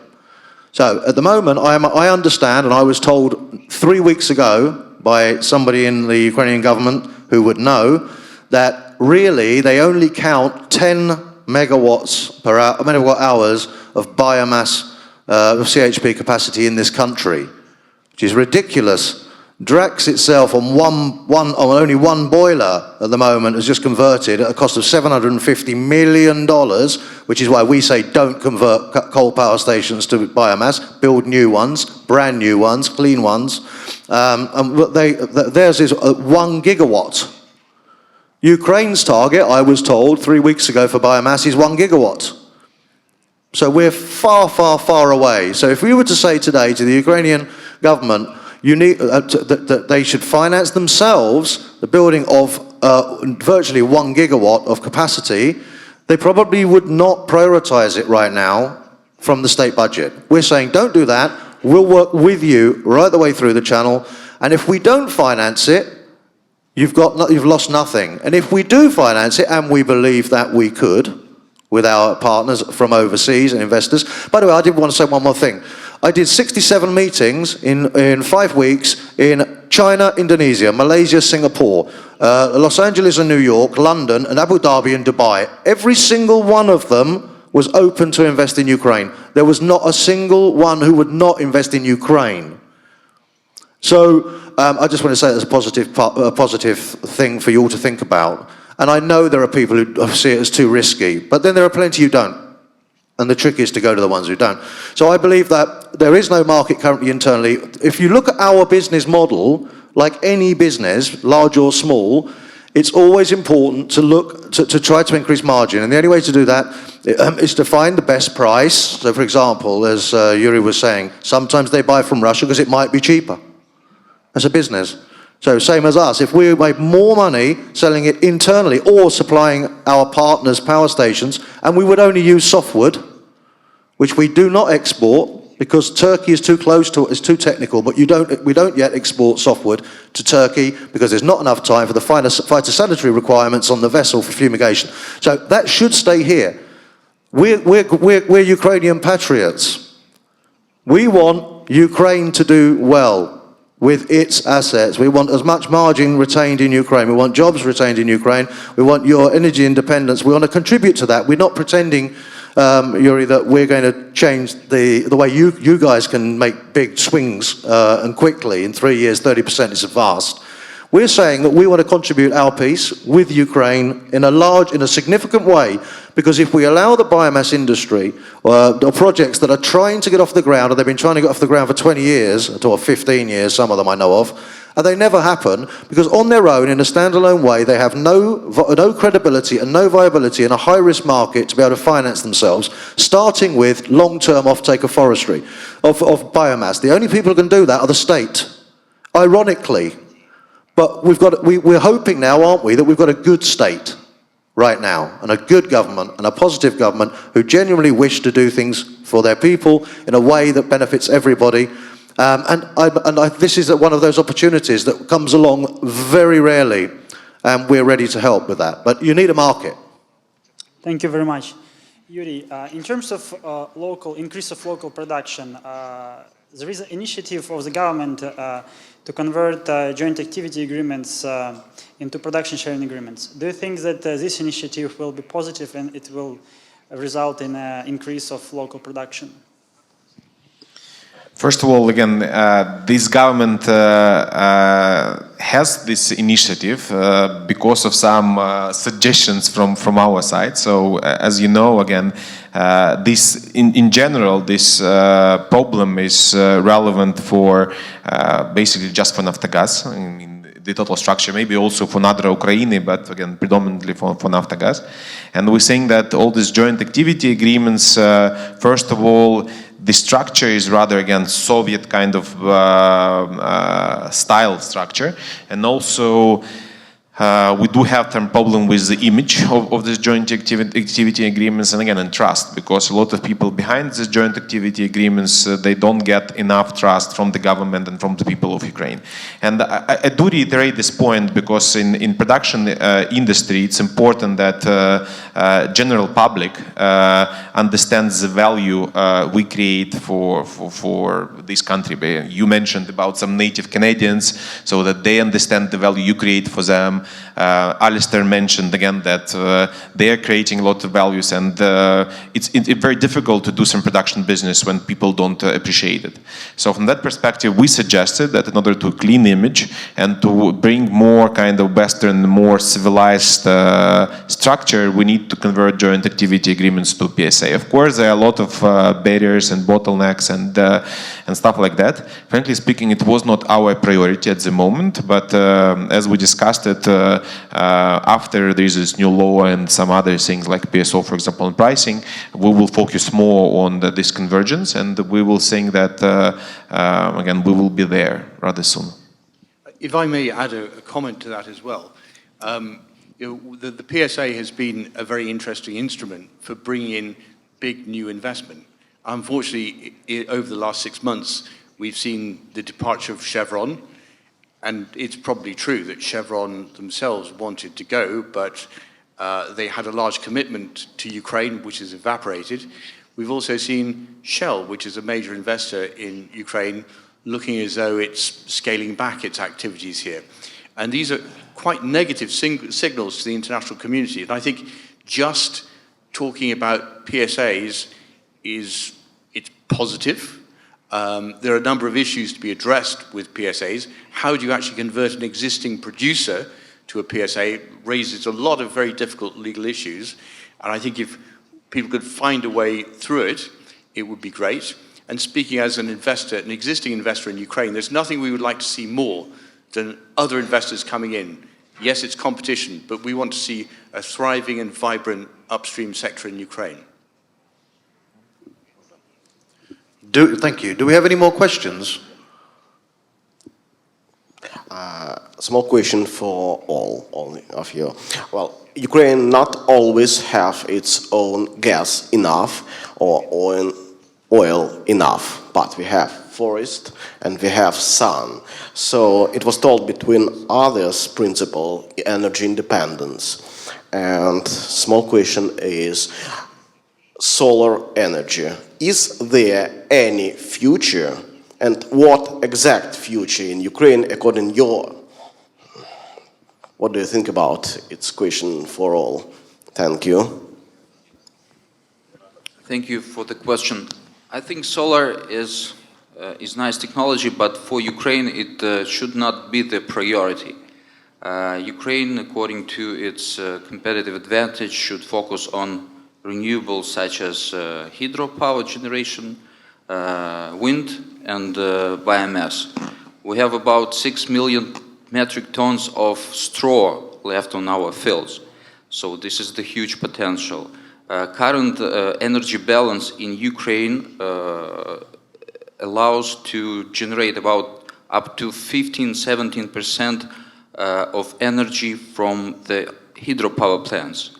So at the moment, I understand, and I was told 3 weeks ago by somebody in the Ukrainian government who would know that really they only count 10 megawatt hours of biomass of CHP capacity in this country, which is ridiculous. Drax itself on only one boiler at the moment has just converted at a cost of $750 million, which is why we say don't convert coal power stations to biomass, build new ones, brand new ones, clean ones. And theirs is 1 gigawatt. Ukraine's target, I was told 3 weeks ago for biomass, is 1 gigawatt. So we're far, far, far away. So if we were to say today to the Ukrainian government, that they should finance themselves the building of virtually 1 gigawatt of capacity, they probably would not prioritize it right now from the state budget. We're saying don't do that. We'll work with you right the way through the channel. And if we don't finance it, you've lost nothing. And if we do finance it, and we believe that we could, with our partners from overseas and investors. By the way, I did want to say one more thing. I did 67 meetings in 5 weeks in China, Indonesia, Malaysia, Singapore, Los Angeles and New York, London, and Abu Dhabi and Dubai. Every single one of them was open to invest in Ukraine. There was not a single one who would not invest in Ukraine. So I just want to say that's a positive thing for you all to think about. And I know there are people who see it as too risky, but then there are plenty who don't. And the trick is to go to the ones who don't. So I believe that there is no market currently internally. If you look at our business model, like any business, large or small, it's always important to look to try to increase margin. And the only way to do that is to find the best price. So for example, as Yuriy was saying, sometimes they buy from Russia because it might be cheaper. That's a business. So same as us, if we make more money selling it internally or supplying our partners power stations, and we would only use softwood, which we do not export because Turkey is too close to it, it's too technical, but we don't yet export softwood to Turkey because there's not enough time for the phytosanitary requirements on the vessel for fumigation. So that should stay here. We're Ukrainian patriots. We want Ukraine to do well with its assets. We want as much margin retained in Ukraine. We want jobs retained in Ukraine. We want your energy independence. We want to contribute to that. We're not pretending, Yuriy, that we're going to change the way you guys can make big swings and quickly. In 3 years, 30% is vast. We're saying that we want to contribute our piece with Ukraine in a significant way, because if we allow the biomass industry or projects that are trying to get off the ground, or they've been trying to get off the ground for 20 years, or 15 years, some of them I know of, And they never happen because on their own, in a standalone way, they have no credibility and no viability in a high-risk market to be able to finance themselves, starting with long-term offtake of forestry, of biomass. The only people who can do that are the state, ironically. But we're hoping now, aren't we, that we've got a good state right now, and a good government, and a positive government who genuinely wish to do things for their people in a way that benefits everybody. This is one of those opportunities that comes along very rarely, and we're ready to help with that. But you need a market. Thank you very much. Yuriy, in terms of increase of local production, there is an initiative of the government to convert joint activity agreements into production sharing agreements. Do you think that this initiative will be positive and it will result in an increase of local production? First of all, again, this government has this initiative because of some suggestions from our side. So, as you know, again, this in general, this problem is relevant for basically just for Naftogaz in the total structure, maybe also for Nadra Ukraine, but again, predominantly for Naftogaz. And we're saying that all these joint activity agreements, first of all, the structure is rather, again, Soviet kind of style structure. And also, we do have some problem with the image of these joint activity agreements, and again, in trust, because a lot of people behind these joint activity agreements, they don't get enough trust from the government and from the people of Ukraine. And I do reiterate this point because in production industry, it's important that general public understands the value we create for this country. You mentioned about some native Canadians, so that they understand the value you create for them. Alastair mentioned again that they are creating a lot of values, and it's very difficult to do some production business when people don't appreciate it. So from that perspective, we suggested that in order to clean image and to bring more kind of Western, more civilized structure, we need to convert joint activity agreements to PSA. Of course, there are a lot of barriers and bottlenecks and stuff like that. Frankly speaking, it was not our priority at the moment, but as we discussed it, after there is this new law and some other things like PSO, for example, on pricing, we will focus more on this convergence, and we will think that, again, we will be there rather soon. If I may add a comment to that as well. The PSA has been a very interesting instrument for bringing in big new investment. Unfortunately, over the last 6 months, we've seen the departure of Chevron, and it's probably true that Chevron themselves wanted to go, but they had a large commitment to Ukraine, which has evaporated. We've also seen Shell, which is a major investor in Ukraine, looking as though it's scaling back its activities here. And these are quite negative signals to the international community. And I think just talking about PSAs it's positive. There are a number of issues to be addressed with PSAs. How do you actually convert an existing producer to a PSA raises a lot of very difficult legal issues. And I think if people could find a way through it, it would be great. And speaking as an investor, an existing investor in Ukraine, there's nothing we would like to see more than other investors coming in. Yes, it's competition, but we want to see a thriving and vibrant upstream sector in Ukraine. Thank you. Do we have any more questions? Small question for all of you. Well, Ukraine not always have its own gas enough or oil enough, but we have forest and we have sun. So it was told between others principle energy independence. And small question is solar energy. Is there any future, and what exact future in Ukraine according to your? What do you think about? It's a question for all. Thank you. Thank you for the question. I think solar is nice technology, but for Ukraine it should not be the priority. Ukraine, according to its competitive advantage, should focus on renewables such as hydropower generation, wind, and biomass. we have about 6 million metric tons of straw left on our fields. So this is the huge potential. Current energy balance in Ukraine allows to generate about up to 15–17% of energy from the hydropower plants.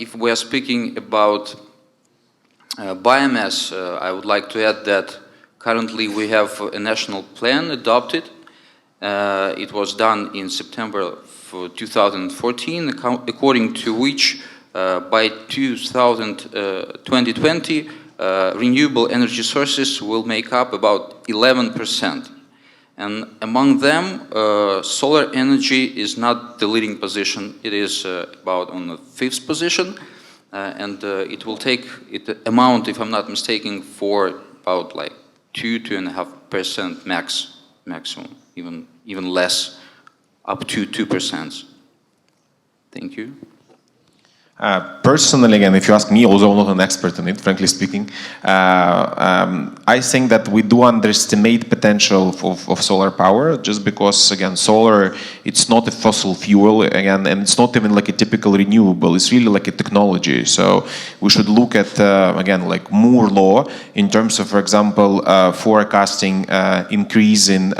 If we are speaking about biomass, I would like to add that currently we have a national plan adopted. It was done in September 2014, according to which by 2020, renewable energy sources will make up about 11%. And among them, solar energy is not the leading position. It is about on the 5th position. And it will take it amount, if I'm not mistaken, for about like 2–2.5% maximum, even less, up to 2%. Thank you. Personally, again, if you ask me, although I'm not an expert in it, frankly speaking, I think that we do underestimate potential of solar power, just because, again, solar, it's not a fossil fuel, again, and it's not even like a typical renewable. It's really like a technology. So we should look at, again, like Moore law in terms of, for example, forecasting increase in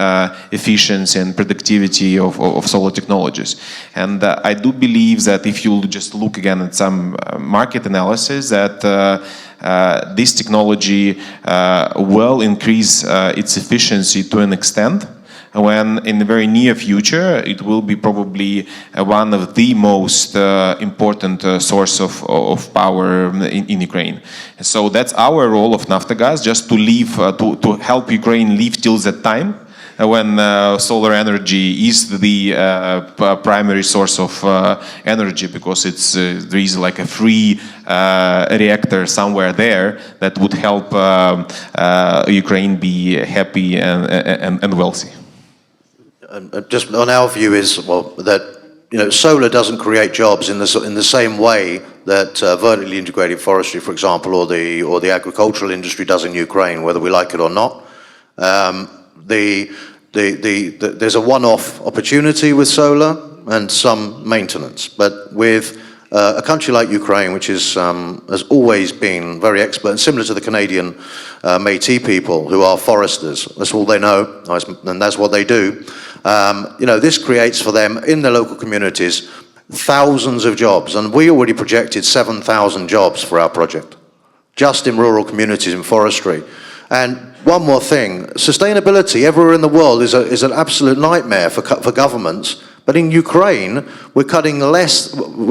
efficiency and productivity of solar technologies. And I do believe that if you just look again at some market analysis, that this technology will increase its efficiency to an extent when in the very near future it will be probably one of the most important source of power in Ukraine. So that's our role of Naftogaz, just to leave, to help Ukraine live till that time, when solar energy is the primary source of energy, because it's there is like a free reactor somewhere there that would help Ukraine be happy and wealthy. Just on our view is, well, that solar doesn't create jobs in the same way that vertically integrated forestry, for example, or the agricultural industry does in Ukraine, whether we like it or not. There's a one-off opportunity with solar and some maintenance, but with a country like Ukraine, which is has always been very expert, and similar to the Canadian Métis people who are foresters. That's all they know, and that's what they do. This creates for them in their local communities thousands of jobs, and we already projected 7,000 jobs for our project, just in rural communities in forestry. And one more thing, sustainability everywhere in the world is an absolute nightmare for governments. But in Ukraine, we're cutting less than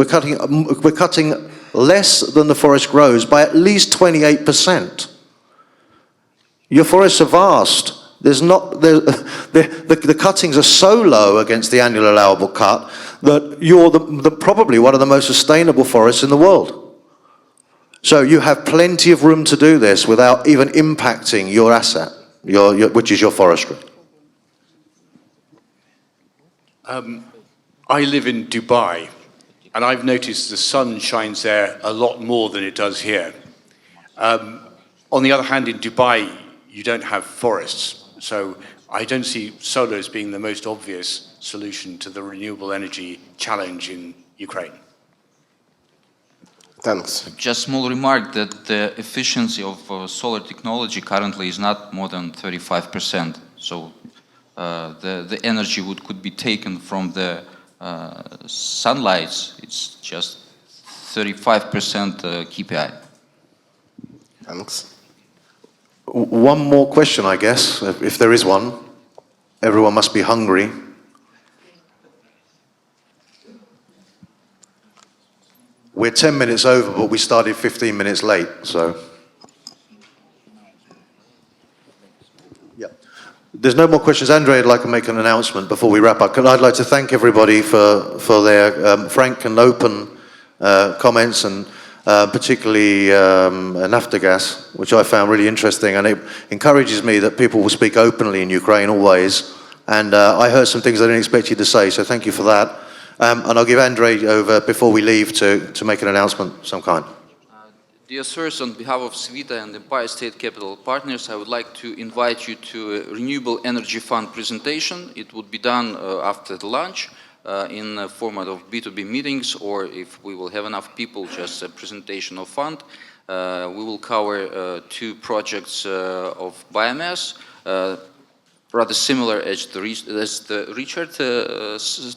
the forest grows by at least 28%. Your forests are vast. The cuttings are so low against the annual allowable cut that you're probably one of the most sustainable forests in the world. So you have plenty of room to do this without even impacting your asset, which is your forestry. I live in Dubai, and I've noticed the sun shines there a lot more than it does here. On the other hand, in Dubai, you don't have forests, so I don't see solar as being the most obvious solution to the renewable energy challenge in Ukraine. Thanks. Just small remark that the efficiency of solar technology currently is not more than 35%. So the energy could be taken from the sunlight. It's just 35% KPI. Thanks. One more question, I guess, if there is one. Everyone must be hungry. We're 10 minutes over, but we started 15 minutes late, so. Yeah. There's no more questions. Andrey, I'd like to make an announcement before we wrap up. I'd like to thank everybody for their frank and open comments, and particularly Naftogaz, which I found really interesting, and it encourages me that people will speak openly in Ukraine always. And I heard some things I didn't expect you to say, so thank you for that. And I'll give Andrey over before we leave to make an announcement of some kind. Dear sirs, on behalf of Svita and Empire State Capital Partners, I would like to invite you to a Renewable Energy Fund presentation. It would be done after the lunch in a format of B2B meetings, or if we will have enough people, just a presentation of fund. We will cover 2 projects of biomass, rather similar as Richard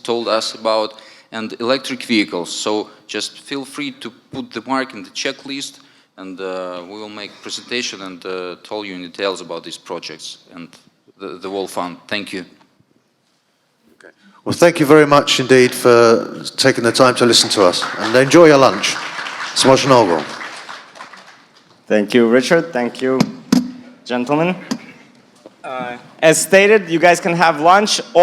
told us about, and electric vehicles. So just feel free to put the mark in the checklist, and we will make presentation and tell you in details about these projects and the whole fund. Thank you. Okay. Well, thank you very much indeed for taking the time to listen to us, and enjoy your lunch. Smacznego. Thank you, Richard. Thank you, gentlemen. As stated, you guys can have lunch.